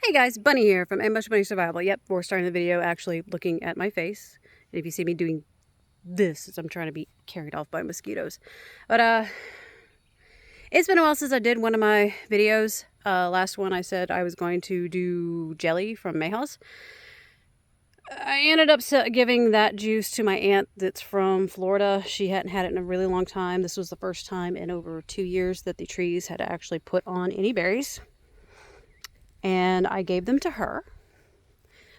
Hey guys, Bunny here from A Much Bunny Survival. Yep, we're starting the video actually looking at my face. And if you see me doing this, it's I'm trying to be carried off by mosquitoes. But it's been a while since I did one of my videos. Last one I said I was going to do jelly from Mayhaws. I ended up giving that juice to my aunt that's from Florida. She hadn't had it in a really long time. This was the first time in over 2 years that the trees had actually put on any berries. And I gave them to her.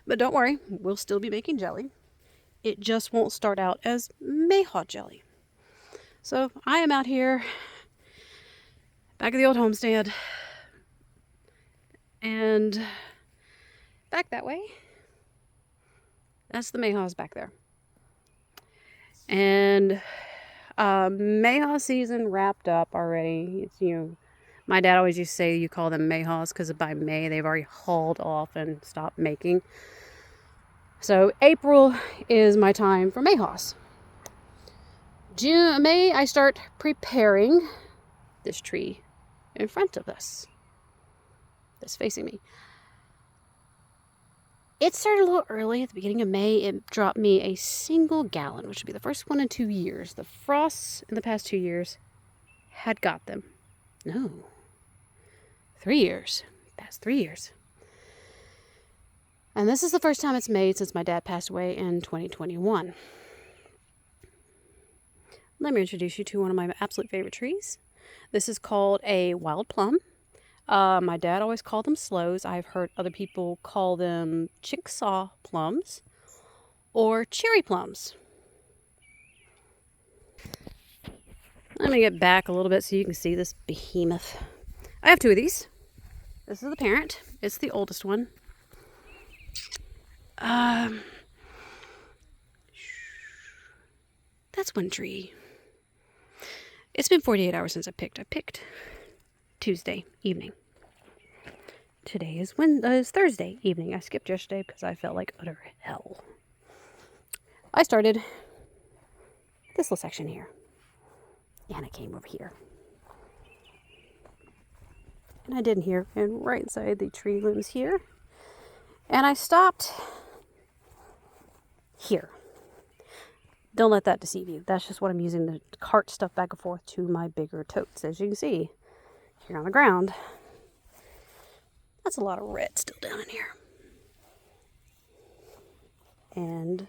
But don't worry, we'll still be making jelly. It just won't start out as Mayhaw jelly. So I am out here back at the old homestead. And back that way, that's the Mayhaws back there. And Mayhaw season wrapped up already. It's, my dad always used to say you call them Mayhaws because by May they've already hauled off and stopped making. So April is my time for Mayhaws. May I start preparing this tree in front of us. That's facing me. It started a little early at the beginning of May. It dropped me a single gallon, which would be the first one in 2 years. The frosts in the past 2 years had got them. No. 3 years. Past 3 years. And this is the first time it's made since my dad passed away in 2021. Let me introduce you to one of my absolute favorite trees. This is called a wild plum. My dad always called them sloes. I've heard other people call them Chickasaw plums or cherry plums. Let me get back a little bit so you can see this behemoth. I have 2 of these. This is the parent. It's the oldest one. That's one tree. It's been 48 hours since I picked Tuesday evening. Today is Thursday evening. I skipped yesterday because I felt like utter hell. I started this little section here. And I came over here. And I did in here. And right inside the tree limbs here. And I stopped here. Don't let that deceive you. That's just what I'm using to cart stuff back and forth to my bigger totes. As you can see, here on the ground, that's a lot of red still down in here. And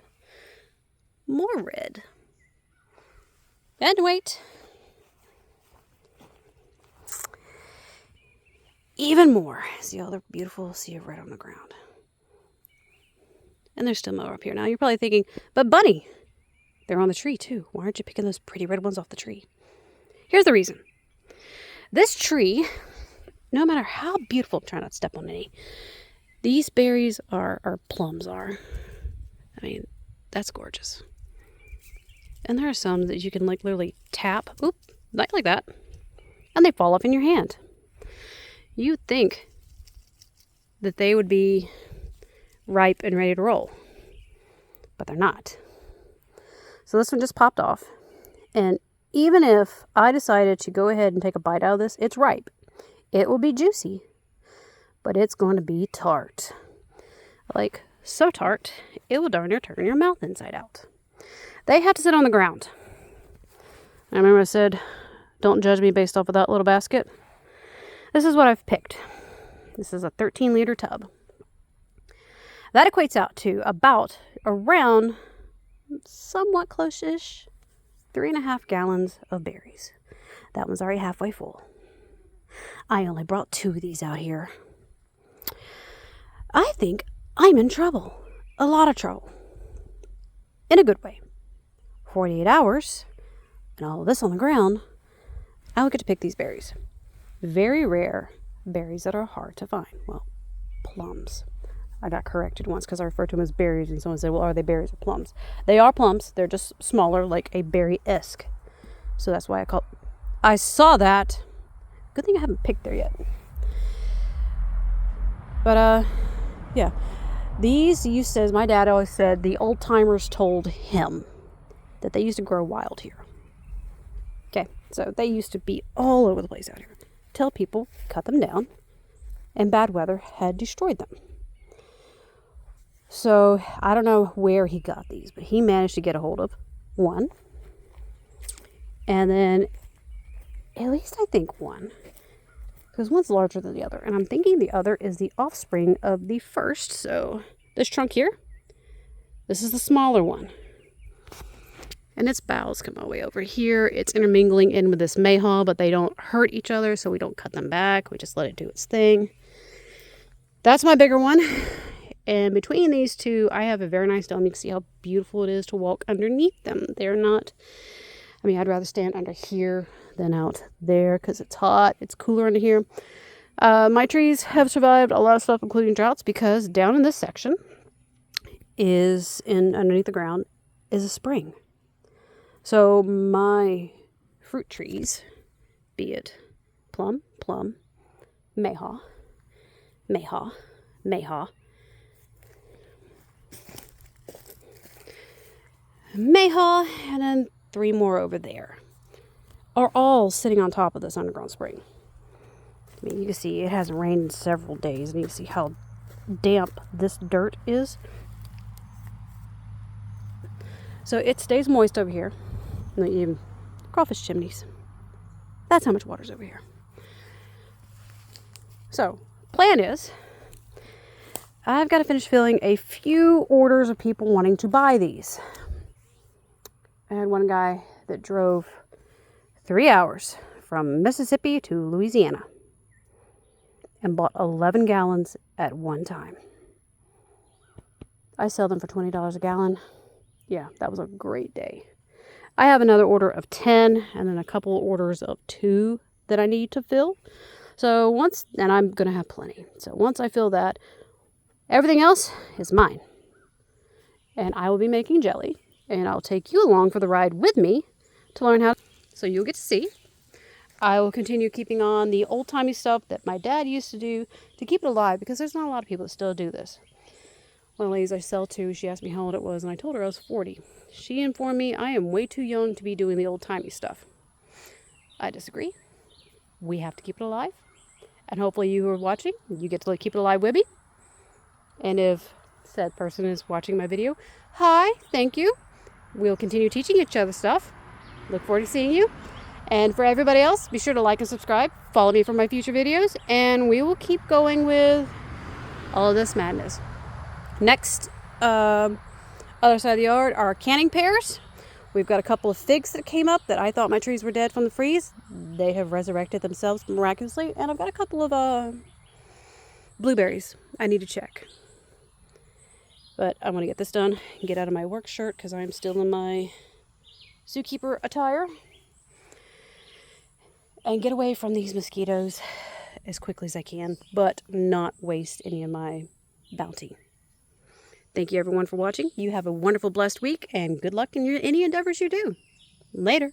more red. And wait. Even more. See all the beautiful sea of red on the ground. And there's still more up here. Now you're probably thinking, but Bunny, they're on the tree too. Why aren't you picking those pretty red ones off the tree? Here's the reason. This tree, no matter how beautiful, I'm trying not to step on any, these berries are plums are. I mean, that's gorgeous. And there are some that you can like literally tap, like that, and they fall off in your hand. You'd think that they would be ripe and ready to roll, but they're not. So this one just popped off, and even if I decided to go ahead and take a bite out of this, it's ripe. It will be juicy, but it's going to be tart. Like, so tart, it will darn near turn your mouth inside out. They have to sit on the ground. I remember I said, don't judge me based off of that little basket. This is what I've picked. This is a 13-liter tub. That equates out to around, somewhat close-ish, 3.5 gallons of berries. That one's already halfway full. I only brought 2 of these out here. I think I'm in trouble. A lot of trouble. In a good way. 48 hours, and all of this on the ground, I will get to pick these berries. Very rare berries that are hard to find. Well, plums. I got corrected once because I referred to them as berries, and someone said, well, are they berries or plums? They are plums. They're just smaller, like a berry-esque. So that's why I saw that. Good thing I haven't picked there yet. But, yeah. These, my dad always said, the old timers told him that they used to grow wild here. Okay, so they used to be all over the place out here. Tell people, cut them down, and bad weather had destroyed them. So I don't know where he got these, but he managed to get a hold of one. And then at least I think one, because one's larger than the other. And I'm thinking the other is the offspring of the first. So this trunk here, this is the smaller one. And its boughs come all the way over here. It's intermingling in with this mayhaw, but they don't hurt each other, so we don't cut them back. We just let it do its thing. That's my bigger one. And between these two, I have a very nice dome. You can see how beautiful it is to walk underneath them. They're not, I mean, I'd rather stand under here than out there because it's hot. It's cooler under here. My trees have survived a lot of stuff, including droughts, because down in this section underneath the ground is a spring. So my fruit trees, be it plum, mayhaw, mayhaw, mayhaw, mayhaw, and then 3 more over there, are all sitting on top of this underground spring. I mean, you can see it hasn't rained in several days, and you can see how damp this dirt is. So it stays moist over here. And even crawfish chimneys. That's how much water's over here. So, plan is, I've got to finish filling a few orders of people wanting to buy these. I had one guy that drove 3 hours from Mississippi to Louisiana and bought 11 gallons at one time. I sell them for $20 a gallon. Yeah, that was a great day. I have another order of 10 and then a couple of orders of 2 that I need to fill. So and I'm going to have plenty. So once I fill that, everything else is mine. And I will be making jelly, and I'll take you along for the ride with me to learn how. So you'll get to see. I will continue keeping on the old-timey stuff that my dad used to do to keep it alive, because there's not a lot of people that still do this. One of the ladies I sell to, she asked me how old it was, and I told her I was 40. She informed me I am way too young to be doing the old-timey stuff. I disagree. We have to keep it alive. And hopefully you who are watching, you get to keep it alive with me. And if said person is watching my video, hi, thank you. We'll continue teaching each other stuff. Look forward to seeing you. And for everybody else, be sure to like and subscribe. Follow me for my future videos. And we will keep going with all of this madness. Next, other side of the yard are canning pears. We've got a couple of figs that came up that I thought my trees were dead from the freeze. They have resurrected themselves miraculously. And I've got a couple of blueberries I need to check. But I want to get this done and get out of my work shirt because I'm still in my zookeeper attire. And get away from these mosquitoes as quickly as I can, but not waste any of my bounty. Thank you everyone for watching. You have a wonderful, blessed week, and good luck in any endeavors you do. Later.